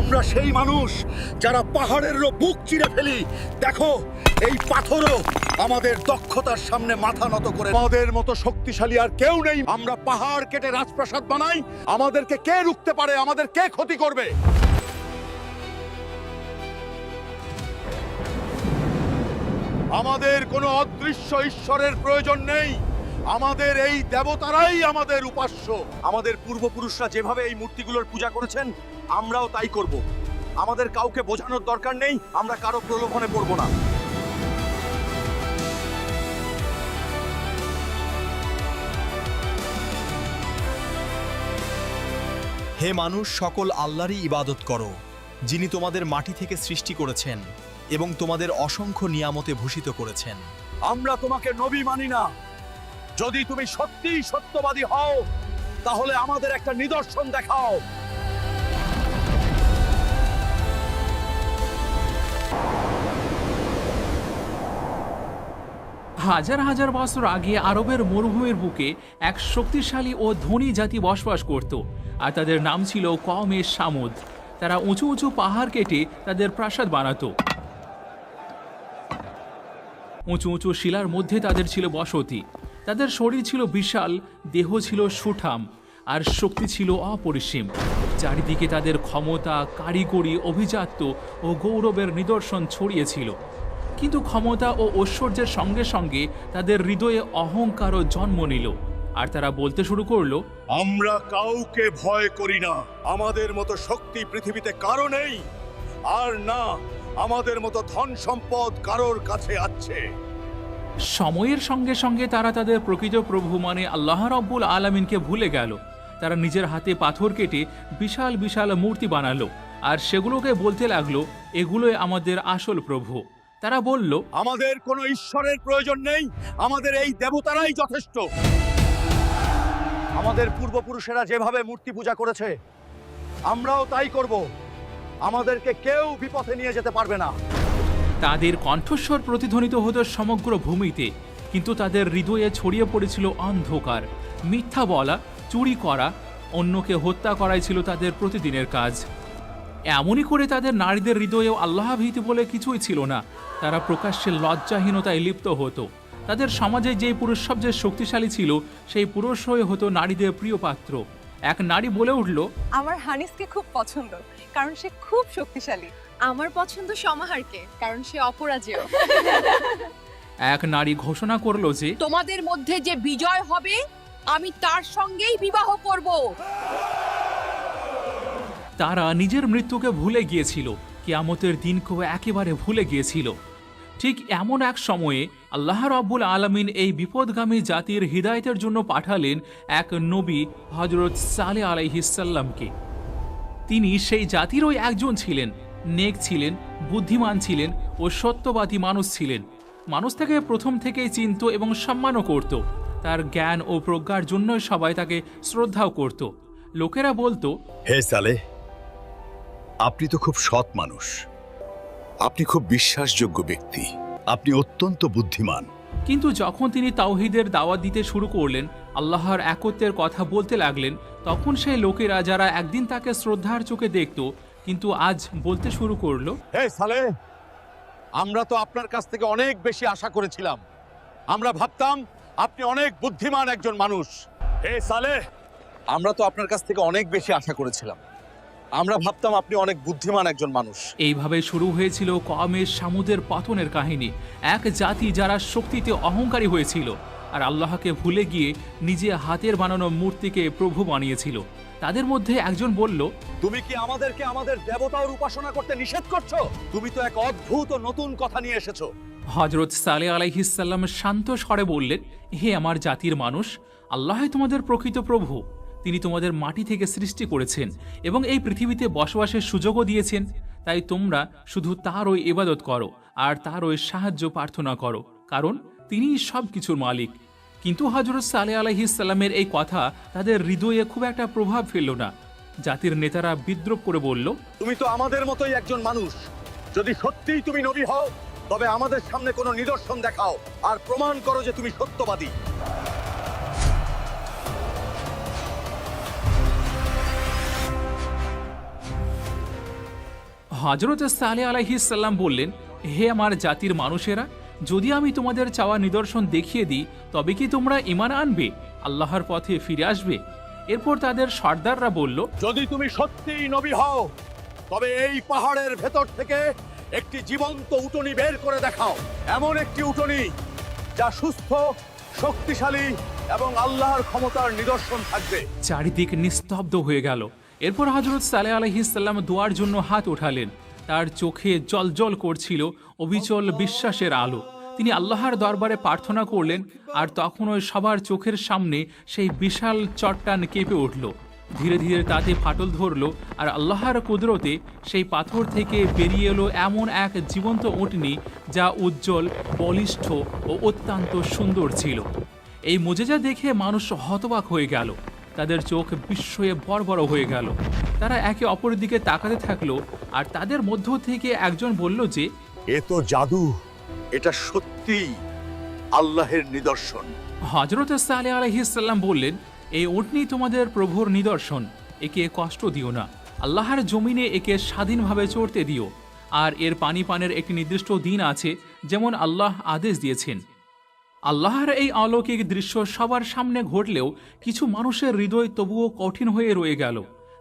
আমরা সেই মানুষ যারা পাহাড়েরও বুক চিরে ফেলি। দেখো, এই পাথরও আমাদের দক্ষতার সামনে মাথা নত করে। আমাদের মতো শক্তিশালী আর কেউ নেই। আমরা পাহাড় কেটে রাজপ্রাসাদ বানাই। আমাদেরকে কে রুখতে পারে? আমাদের কে ক্ষতি করবে? আমাদের কোনো অদৃশ্য ঈশ্বরের প্রয়োজন নেই। আমাদের এই দেবতারাই আমাদের উপাস্য। আমাদের পূর্বপুরুষরা যেভাবে এই মূর্তিগুলোর পূজা করেছেন, আমরাও তাই করব। আমাদের কাউকে বোঝানোর দরকার নেই। আমরা কারো প্রলোভনে পড়ব না। হে মানুষ, সকল আল্লাহরই ইবাদত করো, যিনি তোমাদের মাটি থেকে সৃষ্টি করেছেন এবং তোমাদের অসংখ্য নিয়ামতে ভূষিত করেছেন। আমরা তোমাকে নবী মানি না। যদি তুমি সত্যিই সত্যবাদী হও, তাহলে আমাদের একটা নিদর্শন দেখাও। হাজার হাজার বছর আগে আরবের মরুভূমির বুকে এক শক্তিশালী ও ধনী জাতি বসবাস করত, আর তাদের নাম ছিল কওমে সামুদ। তারা উঁচু উঁচু পাহাড় কেটে তাদের প্রাসাদ বানাতো। উঁচু উঁচু শিলার মধ্যে তাদের ছিল বসতি। তাদের শরীর ছিল বিশাল, দেহ ছিল সুঠাম, আর শক্তি ছিল অপরিসীম। চারিদিকে তাদের ক্ষমতা, কারিগরি, অভিজাত্য ও গৌরবের নিদর্শন ছড়িয়েছিল। কিন্তু ক্ষমতা ও ঐশ্বর্যের সঙ্গে সঙ্গে তাদের হৃদয়ে অহংকারও জন্ম নিল, আর তারা বলতে শুরু করলো, আমরা কাউকে ভয় করি না। আমাদের মতো শক্তি পৃথিবীতে কারো নেই, আর না আমাদের মতো ধন সম্পদ কারোর কাছে আছে। সময়ের সঙ্গে সঙ্গে তারা তাদের প্রকৃত প্রভু মানে আল্লাহ রাব্বুল আলামিনকে ভুলে গেল। তারা নিজের হাতে পাথর কেটে বিশাল বিশাল মূর্তি বানালো, আর সেগুলোকে বলতে লাগলো, এগুলোই আমাদের আসল প্রভু। তারা বলল, আমাদের কোনো ঈশ্বরের প্রয়োজন নেই। আমাদের এই দেবতারাই যথেষ্ট। আমাদের পূর্বপুরুষেরা যেভাবে মূর্তি পূজা করেছে, আমরাও তাই করব। আমাদেরকে কেউ বিপথে নিয়ে যেতে পারবে না। তাদের কণ্ঠস্বর প্রতিধ্বনিত হতো সমগ্র ভূমিতে, কিন্তু তাদের হৃদয়ে ছড়িয়ে পড়েছিল অন্ধকার। মিথ্যা বলা, চুরি করা, অন্যকে হত্যা করাই ছিল তাদের প্রতিদিনের কাজ। এমনই করে তাদের নারীদের হৃদয়েও আল্লাহ ভীতি বলে কিছুই ছিল না। তারা প্রকাশ্যে লজ্জাহীনতায় লিপ্ত হতো। তাদের সমাজে যেই পুরুষ সবচেয়ে শক্তিশালী ছিল, সেই পুরুষ হয়ে হতো নারীদের প্রিয় পাত্র। এক নারী বলে উঠল, আমার হানিসকে খুব পছন্দ, কারণ সে খুব শক্তিশালী। আমার পছন্দ সমাহারকে, কারণ সে অপরাজেয়। এক নারী ঘোষণা করলো যে তোমাদের মধ্যে যে বিজয় হবে, আমি তার সঙ্গেই বিবাহ করব। তারা নিজের মৃত্যুকে ভুলে গিয়েছিল, কিয়ামতের দিনকেও একেবারে ভুলে গিয়েছিল। ঠিক এমন এক সময়ে আল্লাহ রাব্বুল আলামিন এই বিপদগামী জাতির হিদায়াতের জন্য পাঠালেন এক নবী, হযরত সালেহ আলাইহিস সালামকে। তিনি সেই জাতিরই একজন ছিলেন, নেক ছিলেন, বুদ্ধিমান ছিলেন ও সত্যবাদী মানুষ ছিলেন। মানুষ তাকে প্রথম থেকেই চিনত এবং সম্মানও করত। তার জ্ঞান ও প্রজ্ঞার জন্যই সবাই তাকে শ্রদ্ধাও করত। লোকেরা বলতো, হে সালেহ, আপনি তো খুব সৎ মানুষ, আপনি খুব বিশ্বাসযোগ্য ব্যক্তি, আপনি অত্যন্ত বুদ্ধিমান। কিন্তু যখন তিনি তাওহীদের দাওয়াত দিতে শুরু করলেন, আল্লাহর একত্বের কথা বলতে লাগলেন, তখন সেই লোকেরা যারা একদিন তাকে শ্রদ্ধার চোখে দেখত, কিন্তু আজ বলতে শুরু করলো, হে সালেহ, আমরা তো আপনার কাছ থেকে অনেক বেশি আশা করেছিলাম। আমরা ভাবতাম আপনি অনেক বুদ্ধিমান একজন মানুষ। হে সালেহ, আমরা তো আপনার কাছ থেকে অনেক বেশি আশা করেছিলাম। আমরা ভাবতাম আপনি অনেক বুদ্ধিমান একজন মানুষ। এইভাবে শুরু হয়েছিল কওমে সামুদের পতনের কাহিনী। এক জাতি যারা শক্তিতে অহংকারী হয়েছিল আর আল্লাহকে ভুলে গিয়ে নিজে হাতের বানানো মূর্তিকে প্রভু বানিয়েছিল। তাদের মধ্যে একজন বলল, তুমি কি আমাদেরকে আমাদের দেবতার উপাসনা করতে নিষেধ করছো? তুমি তো এক অদ্ভুত ও নতুন কথা নিয়ে এসেছো। হযরত সালেহ আলাইহিস সালাম শান্ত স্বরে বললেন, হে আমার জাতির মানুষ, আল্লাহই তোমাদের প্রকৃত প্রভু। তিনি তোমাদের মাটি থেকে সৃষ্টি করেছেন এবং এই পৃথিবীতে বসবাসের সুযোগও দিয়েছেন। তাই তোমরা শুধু তারই ইবাদত করো আর তারই সাহায্য প্রার্থনা করো, কারণ তিনিই সব কিছুর মালিক। কিন্তু হযরত সালেহ আলাইহিস সালামের এই কথা তাদের হৃদয়ে খুব একটা প্রভাব ফেলল না। জাতির নেতারা বিদ্রোহ করে বলল, তুমি তো আমাদের মতোই একজন মানুষ। যদি সত্যিই তুমি নবী হও, তবে আমাদের সামনে কোনো নিদর্শন দেখাও আর প্রমাণ করো যে তুমি সত্যবাদী। হযরত সালেহ আলাইহিস সালাম বললেন, হে আমার জাতির মানুষেরা, যদি আমি তোমাদের চাওয়া নিদর্শন দেখিয়ে দিই তবে কি তোমরা ঈমান আনবে, আল্লাহর পথে ফিরে আসবে? এরপর তাদের সর্দাররা বলল, যদি তুমি সত্যিই নবী হও তবে এই পাহাড়ের ভেতর থেকে একটি জীবন্ত উটনি বের করে দেখাও, এমন একটি উটনি যা সুস্থ, শক্তিশালী এবং আল্লাহর ক্ষমতার নিদর্শন থাকবে। চারিদিক নিস্তব্ধ হয়ে গেল। এরপর হযরত সালেহ আলাইহিস সালাম দোয়ার জন্য হাত ওঠালেন। তার চোখে জ্বলজ্বল করছিল অবিচল বিশ্বাসের আলো। তিনি আল্লাহর দরবারে প্রার্থনা করলেন, আর তখন ওই সবার চোখের সামনে সেই বিশাল চট্টান কেঁপে উঠল। ধীরে ধীরে তাতে ফাটল ধরল, আর আল্লাহর কুদরতে সেই পাথর থেকে বেরিয়ে এলো এমন এক জীবন্ত উটনি যা উজ্জ্বল, বলিষ্ঠ ও অত্যন্ত সুন্দর ছিল। এই মুজিজা দেখে মানুষ হতবাক হয়ে গেল। তাদের চোখ বিস্ময়ে বড় হয়ে গেল। তারা একে অপরের দিকে তাকাতে থাকলো, আর তাদের মধ্য থেকে একজন বলল যে, এ তো জাদু, এটা সত্যিই আল্লাহের নিদর্শন। হযরত সালেহ আলাইহিস সালাম বললেন, এই উটনি তোমাদের প্রভুর নিদর্শন, একে কষ্ট দিও না, আল্লাহর জমিনে একে স্বাধীনভাবে চড়তে দিও, আর এর পানি পানের একটি নির্দিষ্ট দিন আছে যেমন আল্লাহ আদেশ দিয়েছেন। আল্লাহর এই অলৌকিক দৃশ্য সবার সামনে ঘটলেও কিছু মানুষের হৃদয় তবুও কঠিন হয়ে রয়ে গেল।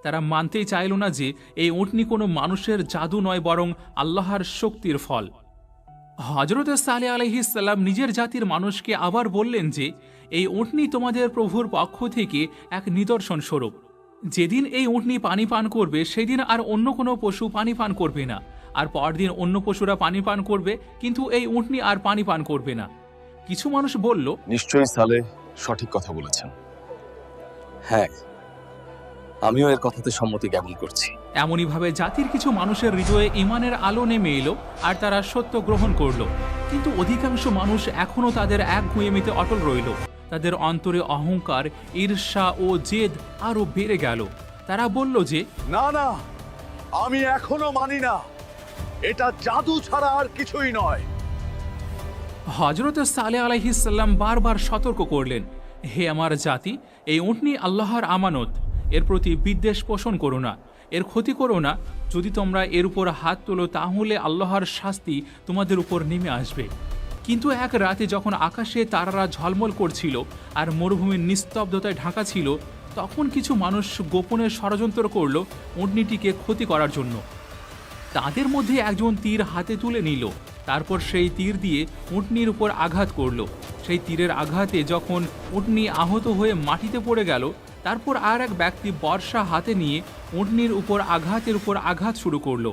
তারা মানতেই চাইল না যে এই উটনি কোনো মানুষের জাদু নয়, বরং আল্লাহর শক্তির ফল। হযরত সালেহ আলাইহিস সালাম নিজের জাতির মানুষকে আবার বললেন যে এই উটনি তোমাদের প্রভুর পক্ষ থেকে এক নিদর্শন স্বরূপ। যেদিন এই উটনি পানি পান করবে সেদিন আর অন্য কোনো পশু পানি পান করবে না, আর পরদিন অন্য পশুরা পানি পান করবে, কিন্তু এই উটনি আর পানি পান করবে না। কিছু মানুষ বলল, নিশ্চয়ই সালেহ সঠিক কথা বলেছেন। হ্যাঁ, আমিও এর কথাতে সম্মতি জ্ঞাপন করছি। এমনইভাবে জাতির কিছু মানুষের হৃদয়ে ঈমানের আলো নেমে এলো, আর তারা সত্য গ্রহণ করল। কিন্তু অধিকাংশ মানুষ এখনও তাদের একগুঁয়েমিতে অটল রইল। তাদের অন্তরে অহংকার, ঈর্ষা ও জেদ আরও বেড়ে গেল। তারা বলল যে, না না, আমি এখনো মানি না, এটা জাদু ছাড়া আর কিছুই নয়। হযরত সালেহ আলাইহিস সালাম বারবার সতর্ক করলেন, হে আমার জাতি, এই উটনি আল্লাহর আমানত, এর প্রতি বিদ্বেষ পোষণ করো না, এর ক্ষতি করো না। যদি তোমরা এর উপর হাত তোলো তাহলে আল্লাহর শাস্তি তোমাদের উপর নেমে আসবে। কিন্তু এক রাতে যখন আকাশে তারারা ঝলমল করছিল আর মরুভূমির নিস্তব্ধতায় ঢাকা ছিল, তখন কিছু মানুষ গোপনে ষড়যন্ত্র করল উটনিটিকে ক্ষতি করার জন্য। তাদের মধ্যে একজন তীর হাতে তুলে নিল, তারপর সেই তীর দিয়ে উটনির উপর আঘাত করল। সেই তীরের আঘাতে যখন উটনি আহত হয়ে মাটিতে পড়ে গেল, তারপর আর এক ব্যক্তি বর্ষা হাতে নিয়ে উটনির উপর আঘাতের উপর আঘাত শুরু করলো,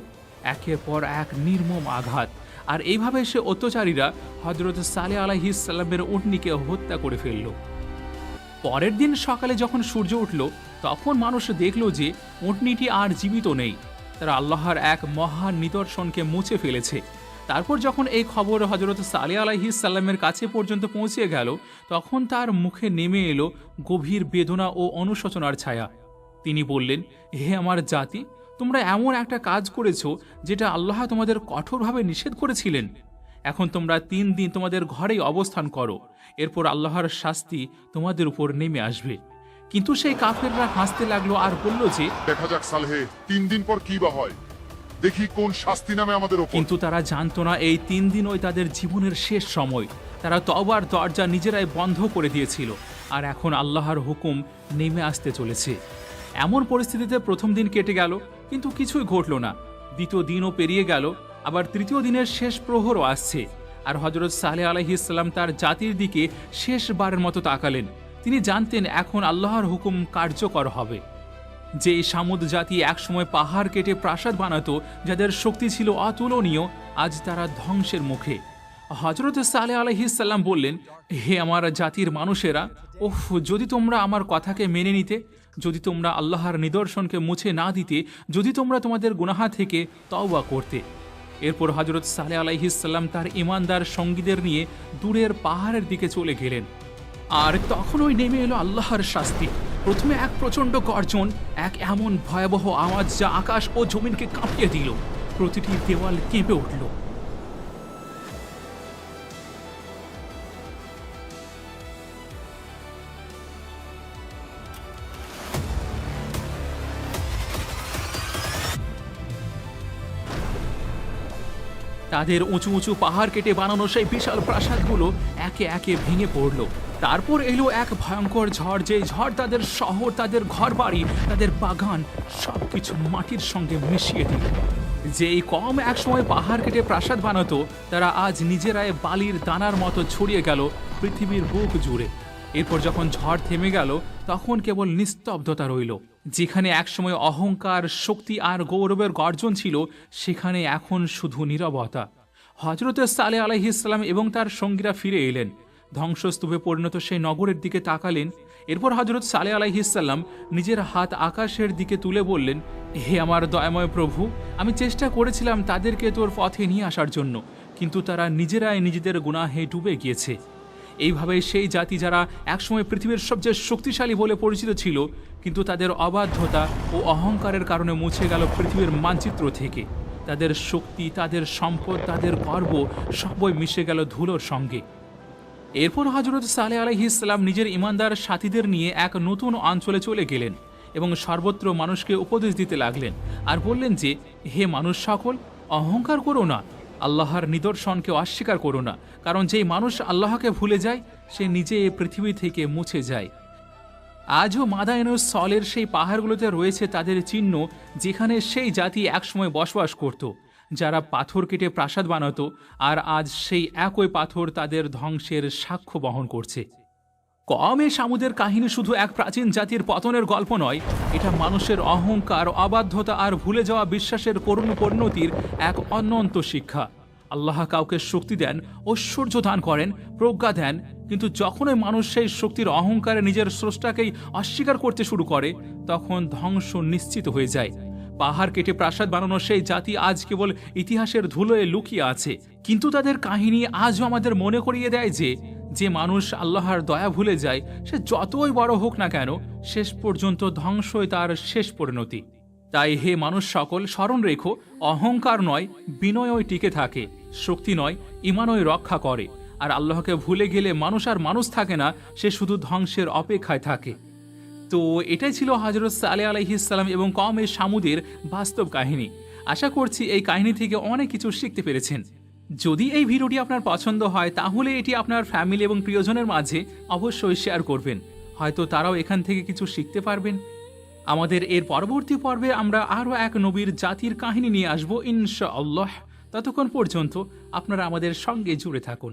একের পর এক নির্মম আঘাত। আর এইভাবে সে অত্যাচারীরা হযরত সালেহ আলাইহিস সালামের উটনিকে হত্যা করে ফেলল। পরের দিন সকালে যখন সূর্য উঠল, তখন মানুষ দেখল যে উটনিটি আর জীবিত নেই। তারা আল্লাহর এক মহান নিদর্শনকে মুছে ফেলেছে। তারপর যখন এই খবর হযরত সালেহ আলাইহিস সালামের কাছে পর্যন্ত পৌঁছে গেল, তখন তার মুখে নেমে এলো গভীর বেদনা ও অনুশোচনার ছায়া। তিনি বললেন, হে আমার জাতি, তোমরা এমন একটা কাজ করেছো যেটা আল্লাহ তোমাদের কঠোরভাবে নিষেধ করেছিলেন। এখন তোমরা 3 দিন তোমাদের ঘরেই অবস্থান করো, এরপর আল্লাহর শাস্তি তোমাদের উপর নেমে আসবে। কিন্তু সেই কাফেররা হাসতে লাগলো আর বলল যে, দেখা যাক সালেহে 3 দিন পর কি বা হয়, দেখি কোন শাস্তি নামে আমাদের উপর। কিন্তু তারা জানতো না এই 3 দিনই তাদের জীবনের শেষ সময়। তারা তওবার দরজা নিজেরাই বন্ধ করে দিয়েছিল, আর এখন আল্লাহর হুকুম নেমে আসতে চলেছে। এমন পরিস্থিতিতে প্রথম দিন কেটে গেল, কিন্তু কিছুই ঘটল না। দ্বিতীয় দিনও পেরিয়ে গেল, আবার তৃতীয় দিনের শেষ প্রহরও আসছে। আর হযরত সালেহ আলাইহিস সালাম তার জাতির দিকে শেষবারের মতো তাকালেন। তিনি জানতেন এখন আল্লাহর হুকুম কার্যকর হবে। যে সামুদ জাতি একসময় পাহাড় কেটে প্রাসাদ বানাতো, যাদের শক্তি ছিল অতুলনীয়, আজ তারা ধ্বংসের মুখে। হযরত সালেহ আলাইহিস সালাম বললেন, হে আমার জাতির মানুষেরা, ওহ, যদি তোমরা আমার কথাকে মেনে নিতে, যদি তোমরা আল্লাহর নিদর্শনকে মুছে না দিতে, যদি তোমরা তোমাদের গুনাহ থেকে তওবা করতে। এরপর হযরত সালেহ আলাইহিস সালাম তার ঈমানদার সঙ্গীদের নিয়ে দূরের পাহাড়ের দিকে চলে গেলেন। আর তখনই নেমে এলো আল্লাহর শাস্তি। প্রথমে এক প্রচণ্ড গর্জন, এক এমন ভয়াবহ আওয়াজ যা আকাশ ও জমিনকে কাঁপিয়ে দিল। প্রতিটি দেওয়াল কেঁপে উঠল। তাদের উঁচু উঁচু পাহাড় কেটে বানানো সেই বিশাল প্রাসাদগুলো একে একে ভেঙে পড়ল। তারপর এলো এক ভয়ঙ্কর ঝড়, যে ঝড় তাদের শহর, তাদের ঘরবাড়ি, তাদের বাগান সবকিছু মাটির সঙ্গে মিশিয়ে দিল। যেই কম একসময় পাহাড় কেটে প্রাসাদ বানাতো, তারা আজ নিজেরাই বালির দানার মতো ছড়িয়ে গেল পৃথিবীর বুক জুড়ে। এরপর যখন ঝড় থেমে গেল, তখন কেবল নিস্তব্ধতা রইল। যেখানে একসময় অহংকার, শক্তি আর গৌরবের গর্জন ছিল, সেখানে এখন শুধু নীরবতা। হযরত সালেহ আলাইহিস সালাম এবং তার সঙ্গীরা ফিরে এলেন। ধ্বংসস্তূপে পরিণত সেই নগরের দিকে তাকালেন। এরপর হযরত সালেহ আলাইহিস সালাম নিজের হাত আকাশের দিকে তুলে বললেন, হে আমার দয়াময় প্রভু, আমি চেষ্টা করেছিলাম তাদেরকে তোর পথে নিয়ে আসার জন্য, কিন্তু তারা নিজেরাই নিজেদের গুনাহে ডুবে গিয়েছে। এইভাবে সেই জাতি যারা একসময় পৃথিবীর সবচেয়ে শক্তিশালী বলে পরিচিত ছিল, কিন্তু তাদের অবাধ্যতা ও অহংকারের কারণে মুছে গেল পৃথিবীর মানচিত্র থেকে। তাদের শক্তি, তাদের সম্পদ, তাদের গর্ব সবই মিশে গেল ধুলোর সঙ্গে। এরপর হযরত সালেহ আলাইহিস সালাম নিজের ইমানদার সাথীদের নিয়ে এক নতুন অঞ্চলে চলে গেলেন এবং সর্বত্র মানুষকে উপদেশ দিতে লাগলেন আর বললেন যে, হে মানুষ সকল, অহংকার করো না, আল্লাহর নিদর্শনকে অস্বীকার করো না, কারণ যেই মানুষ আল্লাহকে ভুলে যায়, সে নিজে এই পৃথিবী থেকে মুছে যায়। আজও মাদায়েনুস সলের সেই পাহাড়গুলোতে রয়েছে তাদের চিহ্ন, যেখানে সেই জাতি একসময় বসবাস করত, যারা পাথর কেটে প্রাসাদ বানাতো, আর আজ সেই একই পাথর তাদের ধ্বংসের সাক্ষ্য বহন করছে। কওমে সামুদের কাহিনী শুধু এক প্রাচীন জাতির পতনের গল্প নয়, এটা মানুষের অহংকার, অবাধ্যতা আর ভুলে যাওয়া বিশ্বাসের করুণ পরিণতির এক অনন্ত শিক্ষা। আল্লাহ কাউকে শক্তি দেন, ঐশ্বর্য দান করেন, প্রজ্ঞা দেন, কিন্তু যখনই মানুষ সেই শক্তির অহংকারে নিজের স্রষ্টাকেই অস্বীকার করতে শুরু করে, তখন ধ্বংস নিশ্চিত হয়ে যায়। পাহাড় কেটে প্রাসাদ বানানো সেই জাতি আজ কেবল ইতিহাসের ধুলোয় লুকিয়ে আছে, কিন্তু তাদের কাহিনী আজও আমাদের মনে করিয়ে দেয় যে, যে মানুষ আল্লাহর দয়া ভুলে যায়, সে যতই বড় হোক না কেন, শেষ পর্যন্ত ধ্বংসই তার শেষ পরিণতি। তাই হে মানুষ সকল, স্মরণ রেখো, অহংকার নয়, বিনয়ই টিকে থাকে, শক্তি নয়, ঈমানই রক্ষা করে। আর আল্লাহকে ভুলে গেলে মানুষ আর মানুষ থাকে না, সে শুধু ধ্বংসের অপেক্ষায় থাকে। তো এটাই ছিল হযরত সালেহ আলাইহিস সালাম এবং কওমে সামুদের বাস্তব কাহিনী। আশা করছি এই কাহিনী থেকে অনেক কিছু শিখতে পেরেছেন। যদি এই ভিডিওটি আপনার পছন্দ হয়, তাহলে এটি আপনার ফ্যামিলি এবং প্রিয়জনের মাঝে অবশ্যই শেয়ার করবেন, হয়তো তারাও এখান থেকে কিছু শিখতে পারবেন। আমাদের এর পরবর্তী পর্বে আমরা আরও এক নবীর জাতির কাহিনী নিয়ে আসবো ইনশাআল্লাহ। ততক্ষণ পর্যন্ত আপনারা আমাদের সঙ্গে জুড়ে থাকুন।